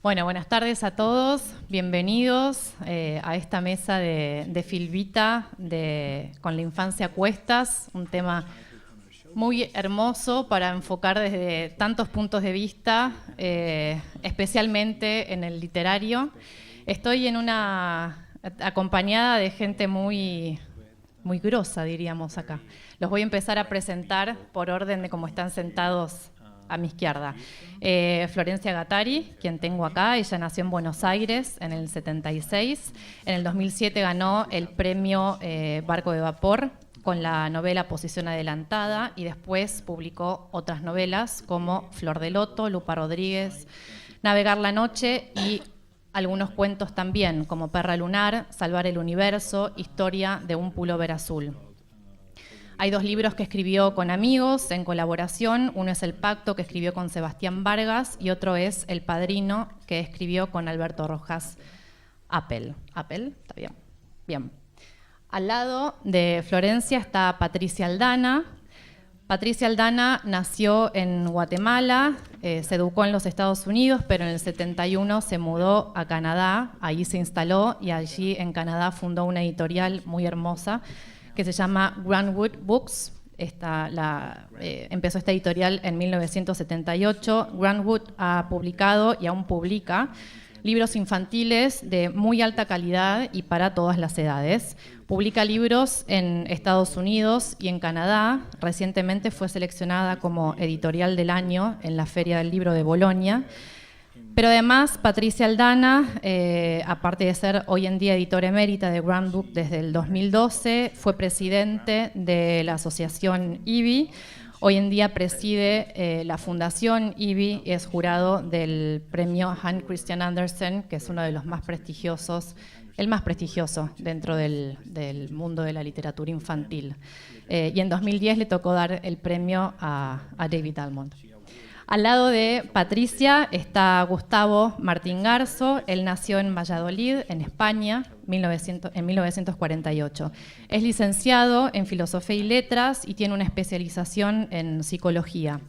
Bueno, buenas tardes a todos, bienvenidos a esta mesa de Filvita con la infancia a cuestas, un tema muy hermoso para enfocar desde tantos puntos de vista, especialmente en el literario. Estoy acompañada de gente muy grosa, diríamos acá. Los voy a empezar a presentar por orden de cómo están sentados a mi izquierda. Florencia Gattari, quien tengo acá, ella nació en Buenos Aires en el 76. En el 2007 ganó el premio Barco de Vapor con la novela Posición Adelantada y después publicó otras novelas como Flor de Loto, Lupa Rodríguez, Navegar la Noche y algunos cuentos también como Perra Lunar, Salvar el Universo, Historia de un Pullover Azul. Hay dos libros que escribió con amigos en colaboración. Uno es El Pacto, que escribió con Sebastián Vargas, y otro es El Padrino, que escribió con Alberto Rojas Apel. ¿Apel? Está bien. Bien. Al lado de Florencia está Patricia Aldana. Patricia Aldana nació en Guatemala, se educó en los Estados Unidos, pero en el 71 se mudó a Canadá, ahí se instaló y allí en Canadá fundó una editorial muy hermosa que se llama Grantwood Books. Empezó esta editorial en 1978. Grantwood ha publicado y aún publica libros infantiles de muy alta calidad y para todas las edades. Publica libros en Estados Unidos y en Canadá. Recientemente fue seleccionada como editorial del año en la Feria del Libro de Bolonia. Pero además, Patricia Aldana, aparte de ser hoy en día editora emérita de Grantwood desde el 2012, fue presidente de la asociación IBI. Hoy en día preside la fundación IBI, es jurado del premio Hans Christian Andersen, que es uno de los más prestigiosos, el más prestigioso dentro del mundo de la literatura infantil. Y en 2010 le tocó dar el premio a David Almond. Al lado de Patricia está Gustavo Martín Garzo. Él nació en Valladolid, en España, en 1948. Es licenciado en Filosofía y Letras y tiene una especialización en Psicología.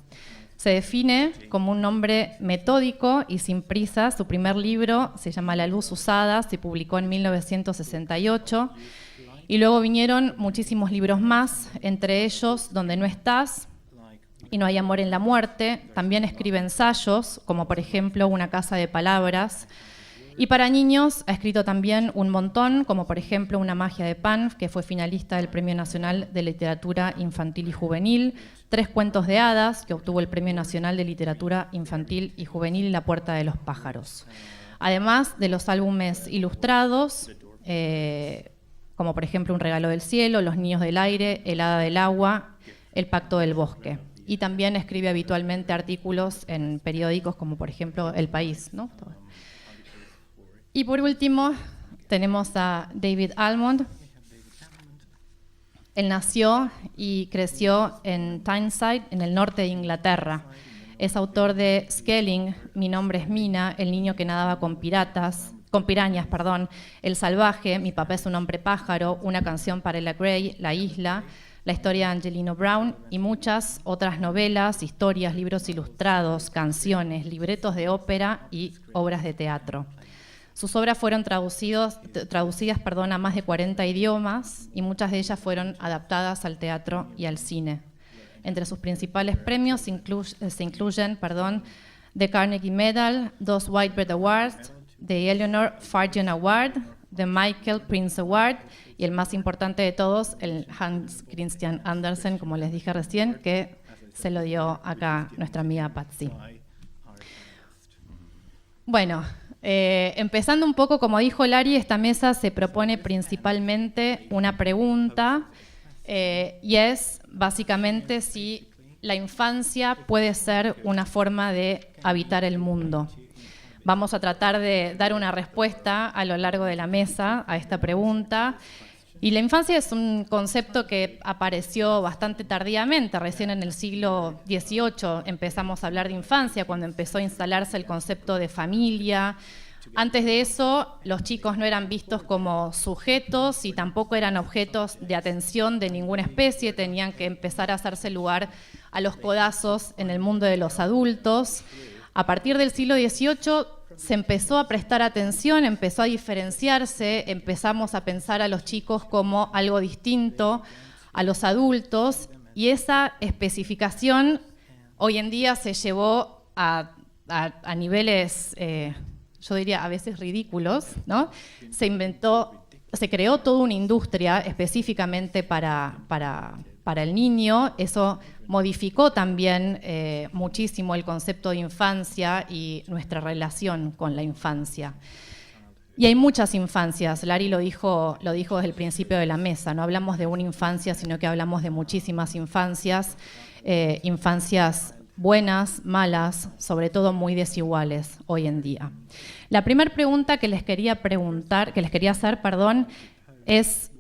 Se define como un hombre metódico y sin prisa. Su primer libro se llama La luz usada, se publicó en 1968. Y luego vinieron muchísimos libros más, entre ellos Donde no estás, y No hay amor en la muerte. También escribe ensayos, como por ejemplo Una casa de palabras. Y para niños ha escrito también un montón, como por ejemplo Una magia de Pan, que fue finalista del Premio Nacional de Literatura Infantil y Juvenil, Tres cuentos de hadas, que obtuvo el Premio Nacional de Literatura Infantil y Juvenil, y La puerta de los pájaros. Además de los álbumes ilustrados, como por ejemplo Un regalo del cielo, Los niños del aire, El hada del agua, El pacto del bosque. Y también escribe habitualmente artículos en periódicos como por ejemplo El País, ¿no? Y por último tenemos a David Almond. Él nació y creció en Tyneside, en el norte de Inglaterra. Es autor de Skelling, Mi nombre es Mina, El niño que nadaba con pirañas, El salvaje, Mi papá es un hombre pájaro, Una canción para Ella Gray, La isla, La historia de Angelino Brown y muchas otras novelas, historias, libros ilustrados, canciones, libretos de ópera y obras de teatro. Sus obras fueron traducidas a más de 40 idiomas y muchas de ellas fueron adaptadas al teatro y al cine. Entre sus principales premios se incluyen The Carnegie Medal, dos Whitebread Awards, The Eleanor Farjeon Award, The Michael Prince Award y el más importante de todos, el Hans Christian Andersen, como les dije recién, que se lo dio acá nuestra amiga Patsy. Bueno, empezando un poco, como dijo Lari, esta mesa se propone principalmente una pregunta y es básicamente si la infancia puede ser una forma de habitar el mundo. Vamos a tratar de dar una respuesta a lo largo de la mesa a esta pregunta. Y la infancia es un concepto que apareció bastante tardíamente. Recién en el siglo XVIII empezamos a hablar de infancia, cuando empezó a instalarse el concepto de familia. Antes de eso, los chicos no eran vistos como sujetos y tampoco eran objetos de atención de ninguna especie. Tenían que empezar a hacerse lugar a los codazos en el mundo de los adultos. A partir del siglo XVIII se empezó a prestar atención, empezó a diferenciarse, empezamos a pensar a los chicos como algo distinto a los adultos, y esa especificación hoy en día se llevó a niveles, yo diría a veces ridículos, ¿no? Se creó toda una industria específicamente para el niño. Eso modificó también muchísimo el concepto de infancia y nuestra relación con la infancia. Y hay muchas infancias, Larry lo dijo desde el principio de la mesa, no hablamos de una infancia, sino que hablamos de muchísimas infancias, infancias buenas, malas, sobre todo muy desiguales hoy en día. La primera pregunta que les quería hacer, es,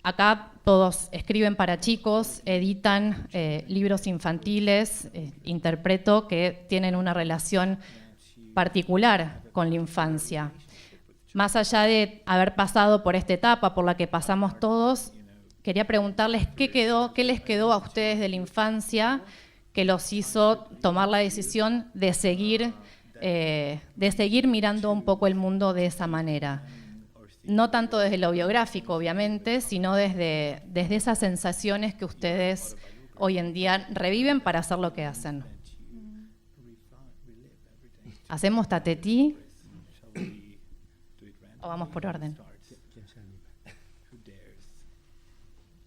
acá todos escriben para chicos, editan libros infantiles, interpreto que tienen una relación particular con la infancia. Más allá de haber pasado por esta etapa por la que pasamos todos, quería preguntarles qué les quedó a ustedes de la infancia que los hizo tomar la decisión de seguir mirando un poco el mundo de esa manera. No tanto desde lo biográfico, obviamente, sino desde esas sensaciones que ustedes hoy en día reviven para hacer lo que hacen. ¿Hacemos tatetí? ¿O vamos por orden?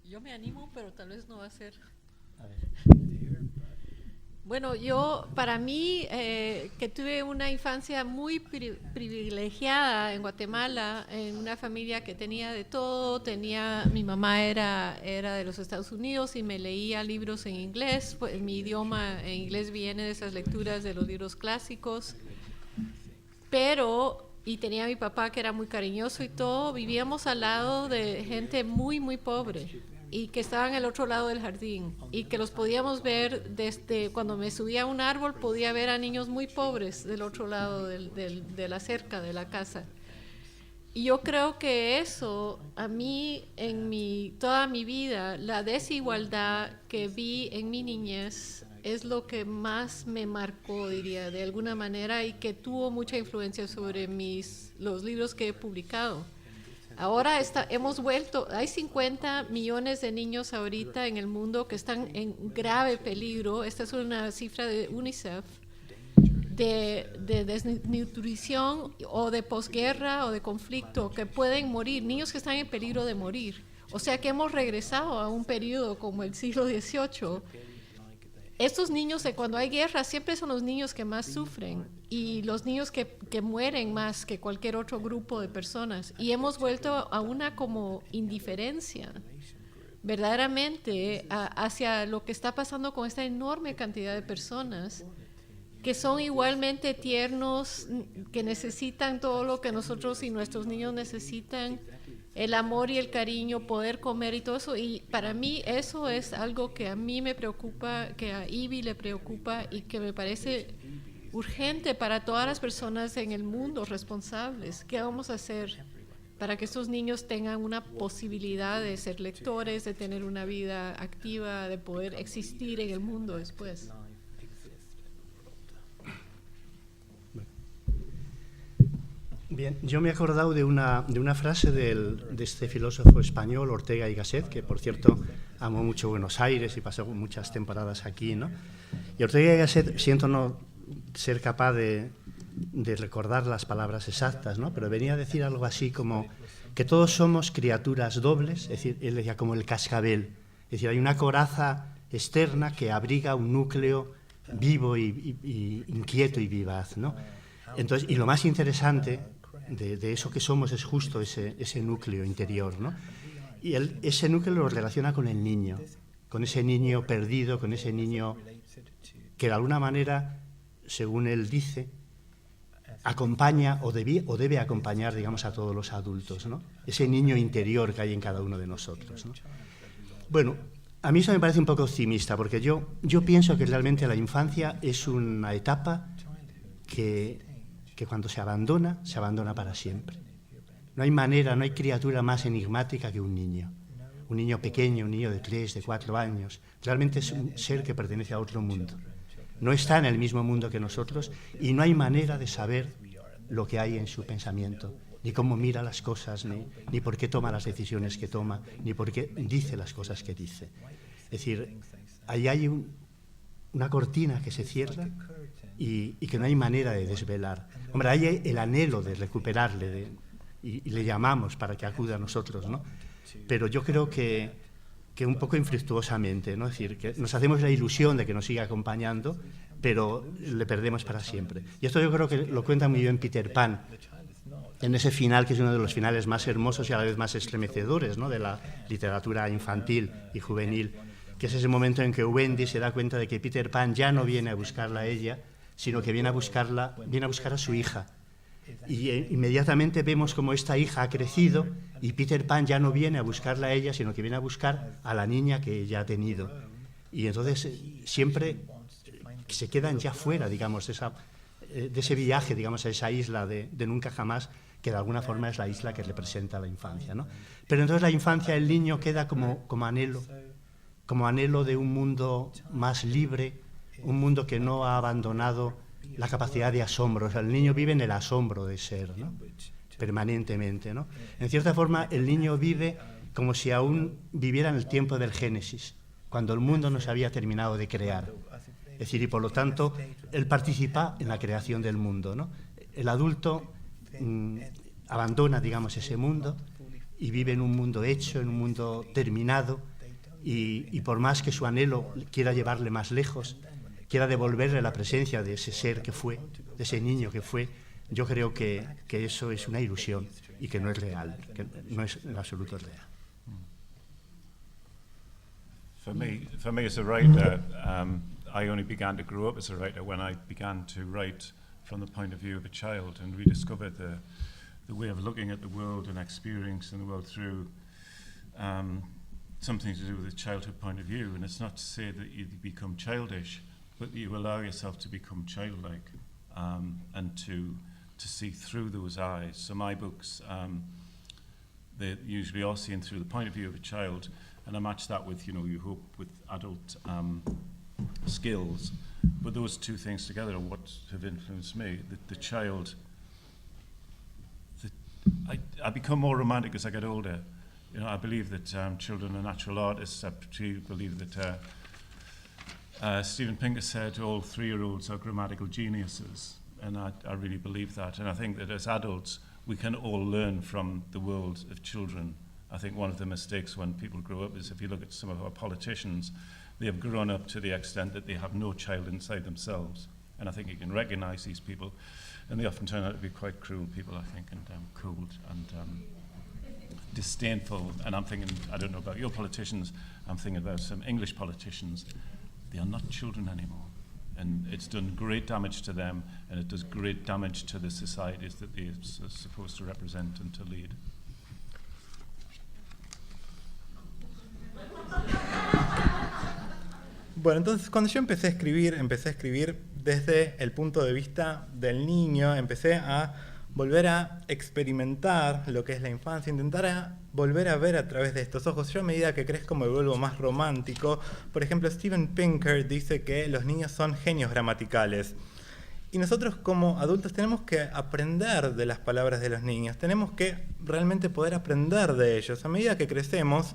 Yo me animo, pero tal vez no va a ser. Bueno, para mí, que tuve una infancia muy privilegiada en Guatemala, en una familia que tenía de todo, mi mamá era de los Estados Unidos y me leía libros en inglés, pues mi idioma en inglés viene de esas lecturas de los libros clásicos, y tenía a mi papá que era muy cariñoso y todo, vivíamos al lado de gente muy, muy pobre, y que estaban al otro lado del jardín y que los podíamos ver desde cuando me subía a un árbol, podía ver a niños muy pobres del otro lado de la cerca de la casa. Y yo creo que eso, a mí, toda mi vida, la desigualdad que vi en mi niñez es lo que más me marcó, diría, de alguna manera, y que tuvo mucha influencia sobre los libros que he publicado. Ahora hemos vuelto, hay 50 millones de niños ahorita en el mundo que están en grave peligro. Esta es una cifra de UNICEF, de desnutrición o de posguerra o de conflicto, que pueden morir, niños que están en peligro de morir. O sea que hemos regresado a un periodo como el siglo XVIII. Estos niños, cuando hay guerra, siempre son los niños que más sufren y los niños que mueren más que cualquier otro grupo de personas. Y hemos vuelto a una como indiferencia, verdaderamente, hacia lo que está pasando con esta enorme cantidad de personas que son igualmente tiernos, que necesitan todo lo que nosotros y nuestros niños necesitan, el amor y el cariño, poder comer y todo eso. Y para mí eso es algo que a mí me preocupa, que a Ivy le preocupa y que me parece urgente para todas las personas en el mundo responsables. ¿Qué vamos a hacer para que estos niños tengan una posibilidad de ser lectores, de tener una vida activa, de poder existir en el mundo después? Bien, yo me he acordado de una frase de este filósofo español, Ortega y Gasset, que por cierto amó mucho Buenos Aires y pasó muchas temporadas aquí, ¿no? Y Ortega y Gasset, siento no ser capaz de recordar las palabras exactas, ¿no? Pero venía a decir algo así como que todos somos criaturas dobles, es decir, él decía como el cascabel, es decir, hay una coraza externa que abriga un núcleo vivo y inquieto y vivaz, ¿no? Entonces, y lo más interesante de eso que somos es justo ese núcleo interior, ¿no? Y ese núcleo lo relaciona con el niño, con ese niño perdido, con ese niño que de alguna manera, según él dice, acompaña o debe acompañar, digamos, a todos los adultos, ¿no? Ese niño interior que hay en cada uno de nosotros, ¿no? Bueno, a mí eso me parece un poco optimista, porque yo pienso que realmente la infancia es una etapa que cuando se abandona para siempre. No hay manera, no hay criatura más enigmática que un niño pequeño, un niño de 3, de 4 años. Realmente es un ser que pertenece a otro mundo. no está en el mismo mundo que nosotros y no hay manera de saber lo que hay en su pensamiento, ni cómo mira las cosas, ni por qué toma las decisiones que toma, ni por qué dice las cosas que dice. Es decir, ahí hay una cortina que se cierra y que no hay manera de desvelar. Hombre, hay el anhelo de recuperarle y le llamamos para que acuda a nosotros, ¿no? Pero yo creo que un poco infructuosamente, ¿no? Es decir, que nos hacemos la ilusión de que nos siga acompañando, pero le perdemos para siempre. Y esto yo creo que lo cuenta muy bien Peter Pan, en ese final que es uno de los finales más hermosos y a la vez más estremecedores, ¿no?, de la literatura infantil y juvenil, que es ese momento en que Wendy se da cuenta de que Peter Pan ya no viene a buscarla a ella, sino que viene a buscar a su hija. Y inmediatamente vemos cómo esta hija ha crecido y Peter Pan ya no viene a buscarla a ella, sino que viene a buscar a la niña que ella ha tenido. Y entonces siempre se quedan ya fuera, digamos, de ese viaje, digamos, a esa isla de nunca jamás, que de alguna forma es la isla que representa la infancia, ¿no? Pero entonces la infancia, el niño queda como anhelo de un mundo más libre, un mundo que no ha abandonado la capacidad de asombro. O sea, el niño vive en el asombro de ser, ¿no?, permanentemente, ¿no? En cierta forma, el niño vive como si aún viviera en el tiempo del Génesis, cuando el mundo no se había terminado de crear. Es decir, y por lo tanto, él participa en la creación del mundo, ¿no? El adulto abandona, digamos, ese mundo y vive en un mundo hecho, en un mundo terminado, y por más que su anhelo quiera llevarle más lejos, quiera devolverle la presencia de ese ser que fue, de ese niño que fue, yo creo que eso es una ilusión y que no es real, que no es en absoluto real. For me as a writer, I only began to grow up as a writer when I began to write from the point of view of a child and rediscover the way of looking at the world and experiencing the world through something to do with a childhood point of view. And it's not to say that you become childish, but that you allow yourself to become childlike and to see through those eyes. So my books, they usually are seen through the point of view of a child, and I match that with, you hope, with adult skills. But those two things together are what have influenced me. The child, I become more romantic as I get older. I believe that children are natural artists. I believe that Steven Pinker said all 3-year-olds are grammatical geniuses, and I really believe that. And I think that as adults, we can all learn from the world of children. I think one of the mistakes when people grow up is if you look at some of our politicians, they have grown up to the extent that they have no child inside themselves. And I think you can recognize these people, and they often turn out to be quite cruel people, I think, and cold and disdainful. And I'm thinking, I don't know about your politicians, I'm thinking about some English politicians. They are not children anymore. And it's done great damage to them, and it does great damage to the societies that they're supposed to represent and to lead. Bueno, entonces cuando yo empecé a escribir desde el punto de vista del niño, empecé a volver a experimentar lo que es la infancia, intentar volver a ver a través de estos ojos. Yo a medida que crezco me vuelvo más romántico. Por ejemplo, Steven Pinker dice que los niños son genios gramaticales. Y nosotros como adultos tenemos que aprender de las palabras de los niños, tenemos que realmente poder aprender de ellos. A medida que crecemos,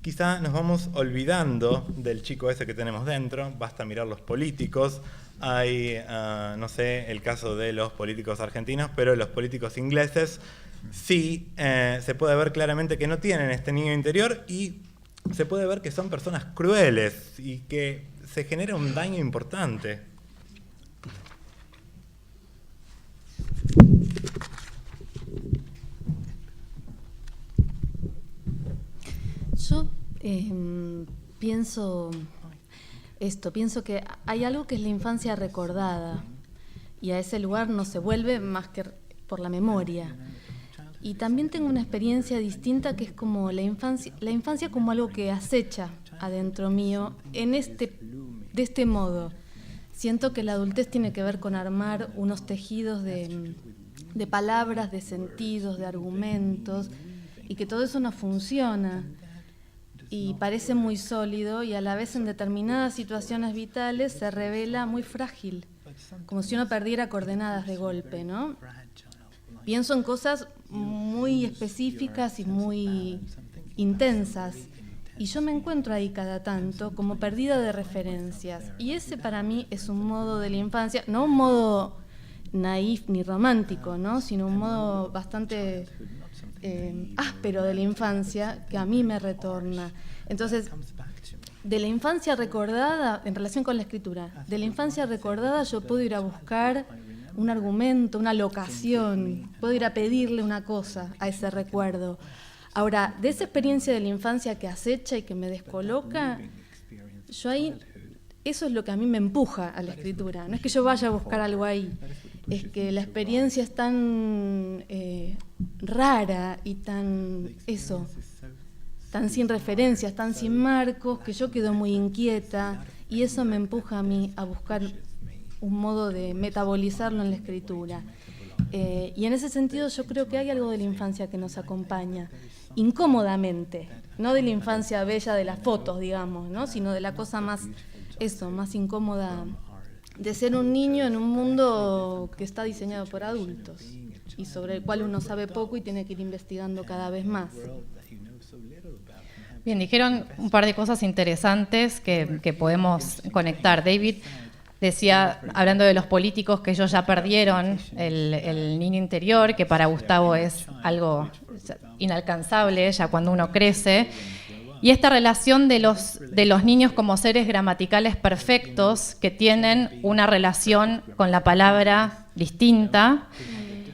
quizá nos vamos olvidando del chico ese que tenemos dentro. Basta mirar los políticos. Hay, no sé, el caso de los políticos argentinos, pero los políticos ingleses sí se puede ver claramente que no tienen este niño interior y se puede ver que son personas crueles y que se genera un daño importante. Yo pienso que hay algo que es la infancia recordada y a ese lugar no se vuelve más que por la memoria. Y también tengo una experiencia distinta que es como la infancia como algo que acecha adentro mío de este modo. Siento que la adultez tiene que ver con armar unos tejidos de palabras, de sentidos, de argumentos, y que todo eso no funciona. y parece muy sólido y a la vez en determinadas situaciones vitales se revela muy frágil, como si uno perdiera coordenadas de golpe, ¿no? Pienso en cosas muy específicas y muy intensas. Y yo me encuentro ahí cada tanto como perdida de referencias. Y ese para mí es un modo de la infancia, no un modo naif ni romántico, ¿no? Sino un modo bastante áspero de la infancia que a mí me retorna. Entonces, de la infancia recordada, en relación con la escritura, de la infancia recordada yo puedo ir a buscar un argumento, una locación, puedo ir a pedirle una cosa a ese recuerdo. Ahora, de esa experiencia de la infancia que acecha y que me descoloca, yo ahí, eso es lo que a mí me empuja a la escritura. No es que yo vaya a buscar algo ahí, es que la experiencia es tan rara y tan sin referencias, tan sin marcos, que yo quedo muy inquieta y eso me empuja a mí a buscar un modo de metabolizarlo en la escritura. Y en ese sentido yo creo que hay algo de la infancia que nos acompaña, incómodamente, no de la infancia bella de las fotos, digamos, ¿no? Sino de la cosa más incómoda de ser un niño en un mundo que está diseñado por adultos y sobre el cual uno sabe poco y tiene que ir investigando cada vez más. Bien, dijeron un par de cosas interesantes que podemos conectar. David decía, hablando de los políticos, que ellos ya perdieron el niño interior, que para Gustavo es algo inalcanzable ya cuando uno crece. Y esta relación de los niños como seres gramaticales perfectos que tienen una relación con la palabra distinta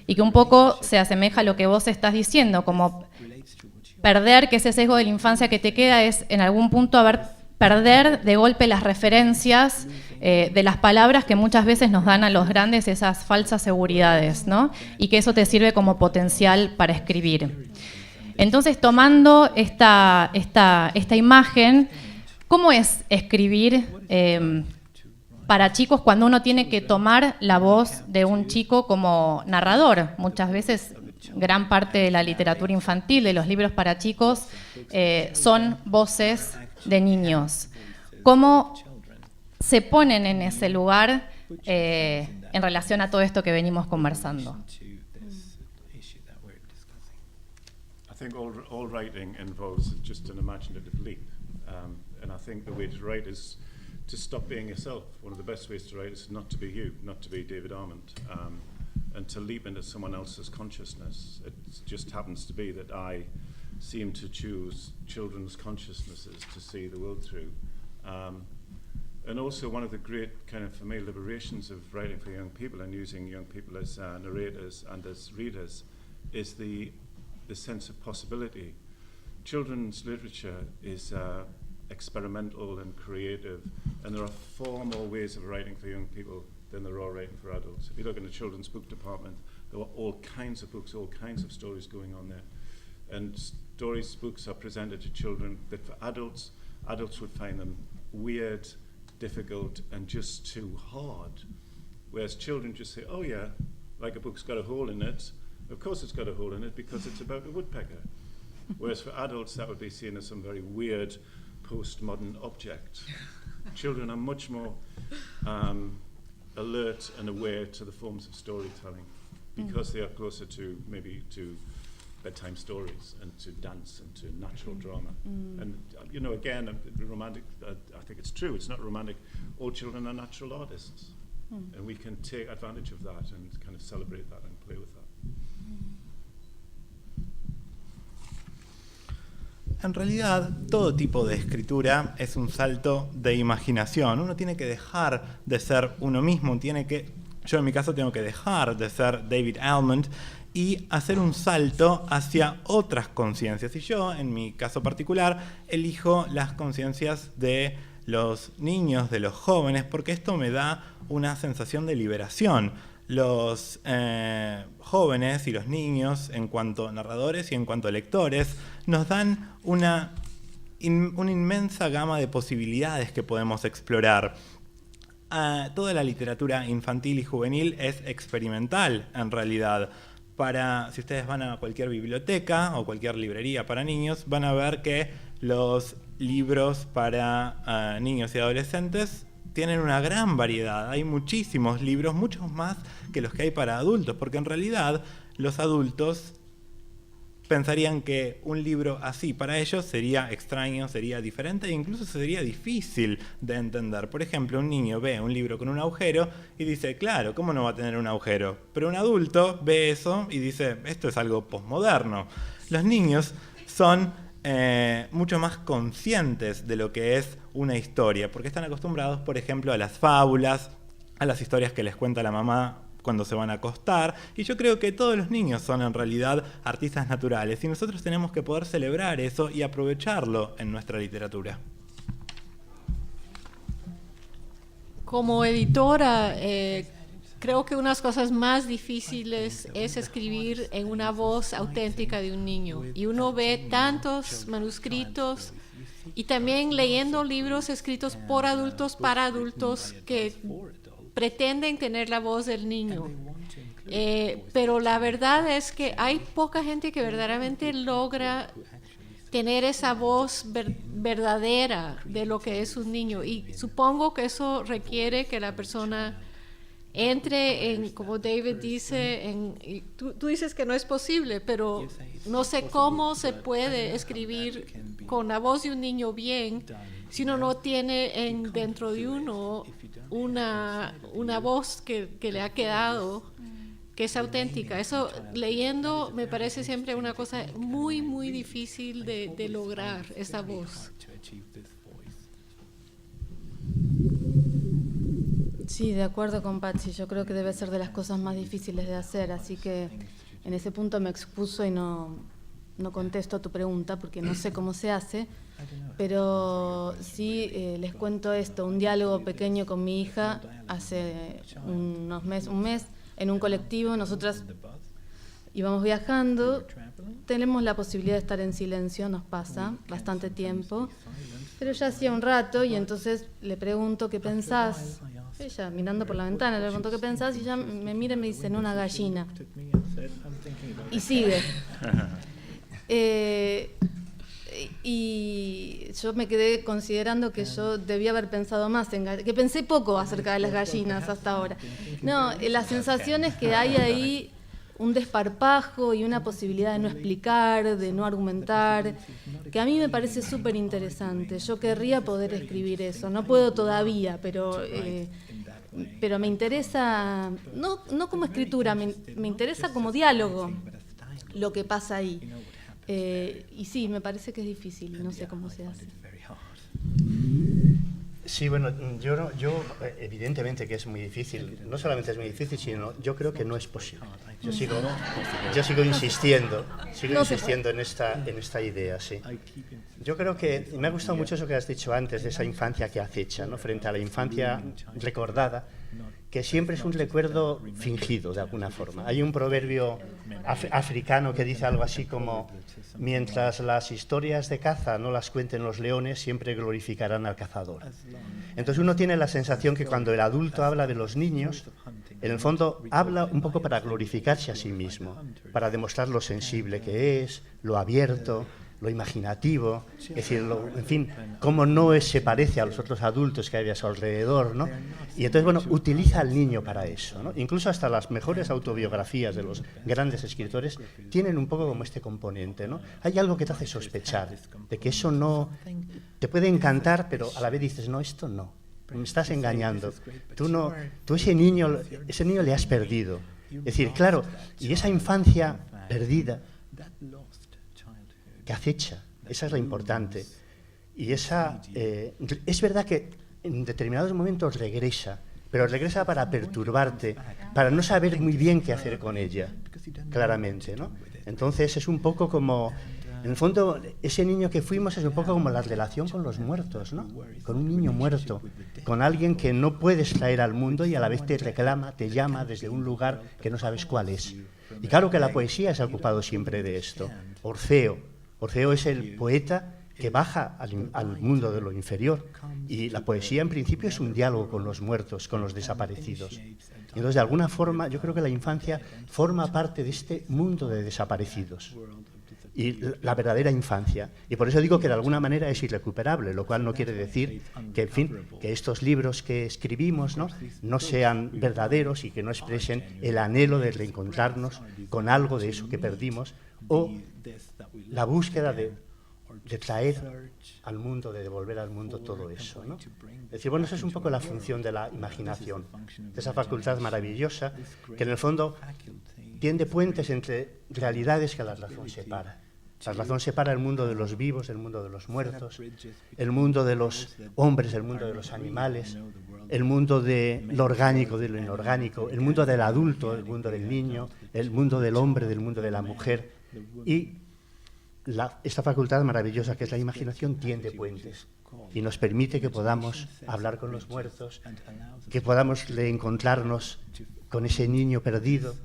y que un poco se asemeja a lo que vos estás diciendo, como perder, que ese sesgo de la infancia que te queda es en algún punto perder de golpe las referencias de las palabras que muchas veces nos dan a los grandes esas falsas seguridades, ¿no? Y que eso te sirve como potencial para escribir. Entonces, tomando esta imagen, ¿cómo es escribir para chicos cuando uno tiene que tomar la voz de un chico como narrador? Muchas veces gran parte de la literatura infantil, de los libros para chicos, son voces de niños. ¿Cómo se ponen en ese lugar en relación a todo esto que venimos conversando? I think all writing involves just an imaginative leap, and I think the way to write is to stop being yourself. One of the best ways to write is not to be you, not to be David Arment, and to leap into someone else's consciousness. It just happens to be that I seem to choose children's consciousnesses to see the world through. And also one of the great kind of, for me, liberations of writing for young people and using young people as narrators and as readers is the sense of possibility. Children's literature is experimental and creative, and there are far more ways of writing for young people than there are writing for adults. If you look in the children's book department, there are all kinds of books, all kinds of stories going on there. And books are presented to children that for adults would find them weird, difficult, and just too hard. Whereas children just say, oh yeah, like a book's got a hole in it. Of course it's got a hole in it because it's about a woodpecker. Whereas for adults that would be seen as some very weird postmodern object. Children are much more alert and aware to the forms of storytelling because they are closer to maybe to bedtime stories and to dance and to natural drama. And you know, again, romantic, I think it's true, it's not romantic. All children are natural artists. And we can take advantage of that and kind of celebrate that and play with that. En realidad, todo tipo de escritura es un salto de imaginación. Uno tiene que dejar de ser uno mismo, yo en mi caso tengo que dejar de ser David Almond y hacer un salto hacia otras conciencias. Y yo, en mi caso particular, elijo las conciencias de los niños, de los jóvenes, porque esto me da una sensación de liberación. Los jóvenes y los niños, en cuanto a narradores y en cuanto a lectores, nos dan una inmensa gama de posibilidades que podemos explorar. Toda la literatura infantil y juvenil es experimental, en realidad. Si ustedes van a cualquier biblioteca o cualquier librería para niños, van a ver que los libros para niños y adolescentes tienen una gran variedad. Hay muchísimos libros, muchos más que los que hay para adultos, porque en realidad los adultos pensarían que un libro así para ellos sería extraño, sería diferente e incluso sería difícil de entender. Por ejemplo, un niño ve un libro con un agujero y dice, claro, ¿cómo no va a tener un agujero? Pero un adulto ve eso y dice, esto es algo posmoderno. Los niños son mucho más conscientes de lo que es una historia, porque están acostumbrados, por ejemplo, a las fábulas, a las historias que les cuenta la mamá cuando se van a acostar, y yo creo que todos los niños son en realidad artistas naturales, y nosotros tenemos que poder celebrar eso y aprovecharlo en nuestra literatura. Como editora, creo que unas cosas más difíciles es escribir en una voz auténtica de un niño. Y uno ve tantos manuscritos y también leyendo libros escritos por adultos para adultos que pretenden tener la voz del niño. Pero la verdad es que hay poca gente que verdaderamente logra tener esa voz verdadera de lo que es un niño. Y supongo que eso requiere que la persona entre en, como David dice, tú dices que no es posible, pero no sé cómo se puede escribir con la voz de un niño bien si uno no tiene dentro de uno una voz que le ha quedado, que es auténtica. Eso, leyendo, me parece siempre una cosa muy, muy difícil de lograr, esa voz. Sí, de acuerdo con Patsy. Yo creo que debe ser de las cosas más difíciles de hacer, así que en ese punto me excuso y no contesto a tu pregunta porque no sé cómo se hace, pero sí les cuento esto, un diálogo pequeño con mi hija hace un mes, en un colectivo. Nosotras íbamos viajando, tenemos la posibilidad de estar en silencio, nos pasa bastante tiempo, pero ya hacía un rato y entonces le pregunto qué pensás. Ella mirando por la ventana, le pregunto qué pensás y ella me mira y me dice, en una gallina. Y sigue. Y yo me quedé considerando que yo debía haber pensado más, que pensé poco acerca de las gallinas hasta ahora. No, la sensación es que hay ahí un desparpajo y una posibilidad de no explicar, de no argumentar, que a mí me parece súper interesante. Yo querría poder escribir eso, no puedo todavía, pero me interesa, no como escritura, me interesa como diálogo lo que pasa ahí. Y sí, me parece que es difícil, no sé cómo se hace. Sí, bueno, yo evidentemente que es muy difícil. No solamente es muy difícil, sino yo creo que no es posible. Yo sigo insistiendo en esta idea, sí. Yo creo que me ha gustado mucho eso que has dicho antes, de esa infancia que acecha, ¿no? Frente a la infancia recordada, que siempre es un recuerdo fingido, de alguna forma. Hay un proverbio africano que dice algo así como: mientras las historias de caza no las cuenten los leones, siempre glorificarán al cazador. Entonces uno tiene la sensación que cuando el adulto habla de los niños, en el fondo habla un poco para glorificarse a sí mismo, para demostrar lo sensible que es, lo abierto, lo imaginativo, es decir, en fin, cómo no se parece a los otros adultos que hay a su alrededor, ¿no? Y entonces, bueno, utiliza al niño para eso, ¿no? Incluso hasta las mejores autobiografías de los grandes escritores tienen un poco como este componente, ¿no? Hay algo que te hace sospechar de que eso no te puede encantar, pero a la vez dices, no, esto no, me estás engañando, tú ese niño le has perdido. Es decir, claro, y esa infancia perdida que acecha, esa es la importante. Y esa es verdad que en determinados momentos regresa, pero regresa para perturbarte, para no saber muy bien qué hacer con ella, claramente, ¿no? Entonces es un poco como, en el fondo, ese niño que fuimos es un poco como la relación con los muertos, ¿no? Con un niño muerto, con alguien que no puedes traer al mundo y a la vez te reclama, te llama desde un lugar que no sabes cuál es. Y claro que la poesía se ha ocupado siempre de esto. Orfeo es el poeta que baja al mundo de lo inferior, y la poesía en principio es un diálogo con los muertos, con los desaparecidos. Y entonces, de alguna forma, yo creo que la infancia forma parte de este mundo de desaparecidos, y la verdadera infancia. Y por eso digo que de alguna manera es irrecuperable, lo cual no quiere decir que, en fin, que estos libros que escribimos no sean verdaderos y que no expresen el anhelo de reencontrarnos con algo de eso que perdimos, o la búsqueda de traer al mundo, de devolver al mundo todo eso, ¿no? Es decir, bueno, esa es un poco la función de la imaginación, de esa facultad maravillosa que en el fondo tiende puentes entre realidades que la razón separa. La razón separa el mundo de los vivos, el mundo de los muertos, el mundo de los hombres, el mundo de los animales, el mundo de lo orgánico, de lo inorgánico, el mundo del adulto, el mundo del niño, el mundo del hombre, del mundo de la mujer. Y esta facultad maravillosa que es la imaginación tiende puentes y nos permite que podamos hablar con los muertos, que podamos reencontrarnos con ese niño perdido,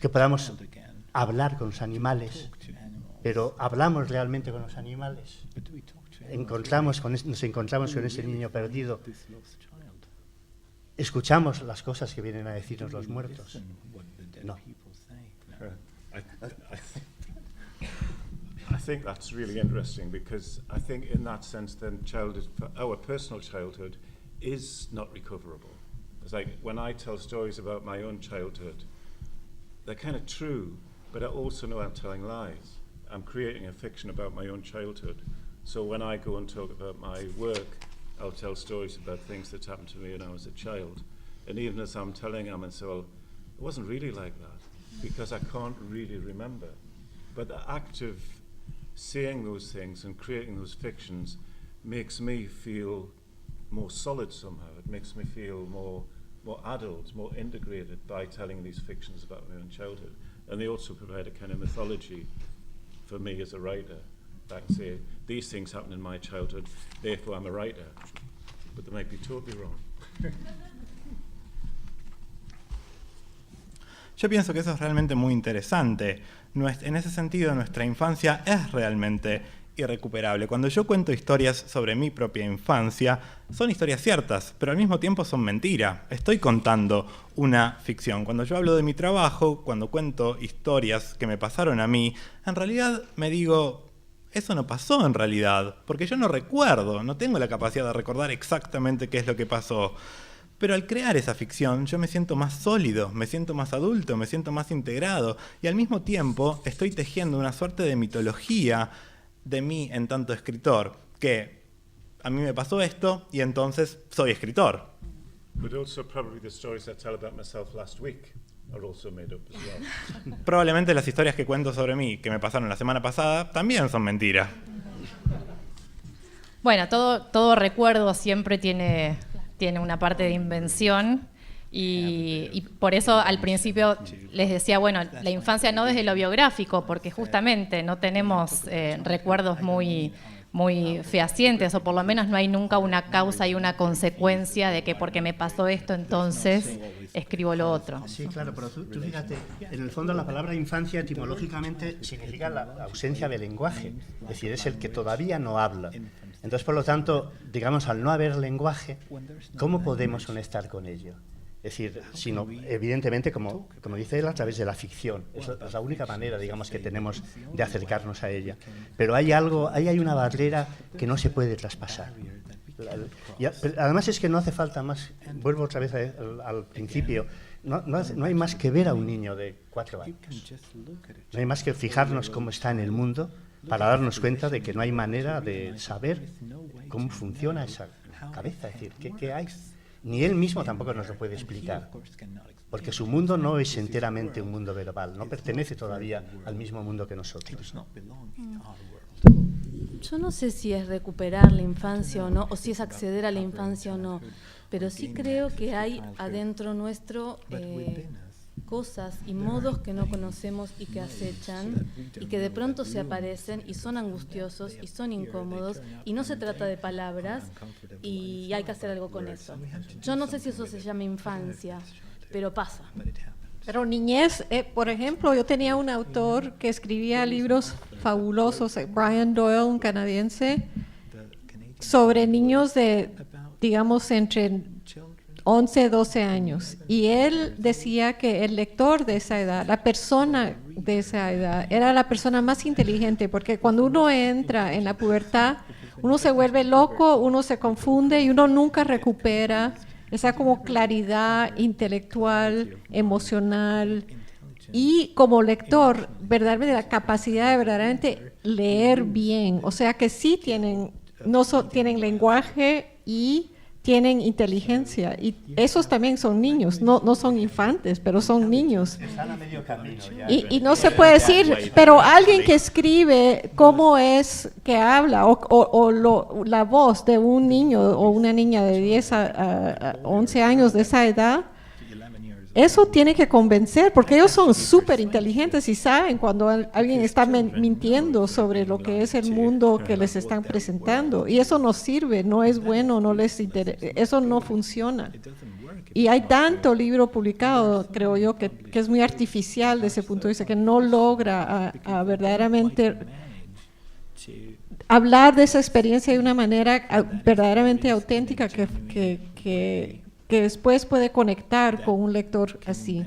que podamos hablar con los animales. Pero ¿hablamos realmente con los animales? ¿Nos encontramos con ese niño perdido? ¿Escuchamos las cosas que vienen a decirnos los muertos? No. I think that's really interesting, because I think in that sense then our personal childhood is not recoverable. It's like when I tell stories about my own childhood, they're kind of true, but I also know I'm telling lies. I'm creating a fiction about my own childhood. So when I go and talk about my work, I'll tell stories about things that happened to me when I was a child. And even as I'm telling them, and say, well, it wasn't really like that, because I can't really remember. But the act of seeing those things and creating those fictions makes me feel more solid somehow. It makes me feel more adult, more integrated by telling these fictions about my own childhood. And they also provide a kind of mythology for me as a writer. I can say, these things happened in my childhood, therefore I'm a writer. But they might be totally wrong. Yo pienso que eso es realmente muy interesante. En ese sentido, nuestra infancia es realmente irrecuperable. Cuando yo cuento historias sobre mi propia infancia, son historias ciertas, pero al mismo tiempo son mentira. Estoy contando una ficción. Cuando yo hablo de mi trabajo, cuando cuento historias que me pasaron a mí, en realidad me digo, eso no pasó en realidad, porque yo no recuerdo, no tengo la capacidad de recordar exactamente qué es lo que pasó. Pero al crear esa ficción yo me siento más sólido, me siento más adulto, me siento más integrado y al mismo tiempo estoy tejiendo una suerte de mitología de mí en tanto escritor, que a mí me pasó esto y entonces soy escritor. But also probably the stories I tell about myself last week are also made up as well. Probablemente las historias que cuento sobre mí, que me pasaron la semana pasada, también son mentira. Bueno, todo recuerdo siempre tiene una parte de invención y por eso al principio les decía, bueno, la infancia no desde lo biográfico, porque justamente no tenemos recuerdos muy fehacientes, o por lo menos no hay nunca una causa y una consecuencia de que porque me pasó esto entonces escribo lo otro. Sí, claro, pero tú fíjate, en el fondo la palabra infancia etimológicamente significa la ausencia de lenguaje, es decir, es el que todavía no habla. Entonces, por lo tanto, digamos, al no haber lenguaje, ¿cómo podemos conectar con ello? Es decir, sino, evidentemente, como dice él, a través de la ficción. Esa es la única manera, digamos, que tenemos de acercarnos a ella. Pero hay una barrera que no se puede traspasar. Y además es que no hace falta más, vuelvo otra vez al principio, no hay más que ver a un niño de 4 años. No hay más que fijarnos cómo está en el mundo para darnos cuenta de que no hay manera de saber cómo funciona esa cabeza, es decir, qué hay. Ni él mismo tampoco nos lo puede explicar, porque su mundo no es enteramente un mundo verbal, no pertenece todavía al mismo mundo que nosotros. Yo no sé si es recuperar la infancia o no, o si es acceder a la infancia o no, pero sí creo que hay adentro nuestro cosas y modos que no conocemos y que acechan y que de pronto se aparecen y son angustiosos y son incómodos y no se trata de palabras y hay que hacer algo con eso. Yo no sé si eso se llama infancia, pero pasa. Pero niñez, por ejemplo, yo tenía un autor que escribía libros fabulosos, Brian Doyle, un canadiense, sobre niños de, digamos, entre 11, 12 años. Y él decía que el lector de esa edad, la persona de esa edad, era la persona más inteligente, porque cuando uno entra en la pubertad, uno se vuelve loco, uno se confunde y uno nunca recupera esa como claridad intelectual, emocional. Y como lector, verdaderamente la capacidad de verdaderamente leer bien, o sea que sí tienen, tienen lenguaje y tienen inteligencia, y esos también son niños, no son infantes, pero son niños. Están a medio camino ya. Y no se puede decir, pero alguien que escribe cómo es que habla, la voz de un niño o una niña de 10 a 11 años de esa edad, eso tiene que convencer, porque ellos son súper inteligentes y saben cuando alguien está mintiendo sobre lo que es el mundo que les están presentando. Y eso no sirve, no es bueno, no les interesa, eso no funciona. Y hay tanto libro publicado, creo yo, que es muy artificial desde ese punto de vista, que no logra a verdaderamente hablar de esa experiencia de una manera verdaderamente auténtica que después puede conectar con un lector así.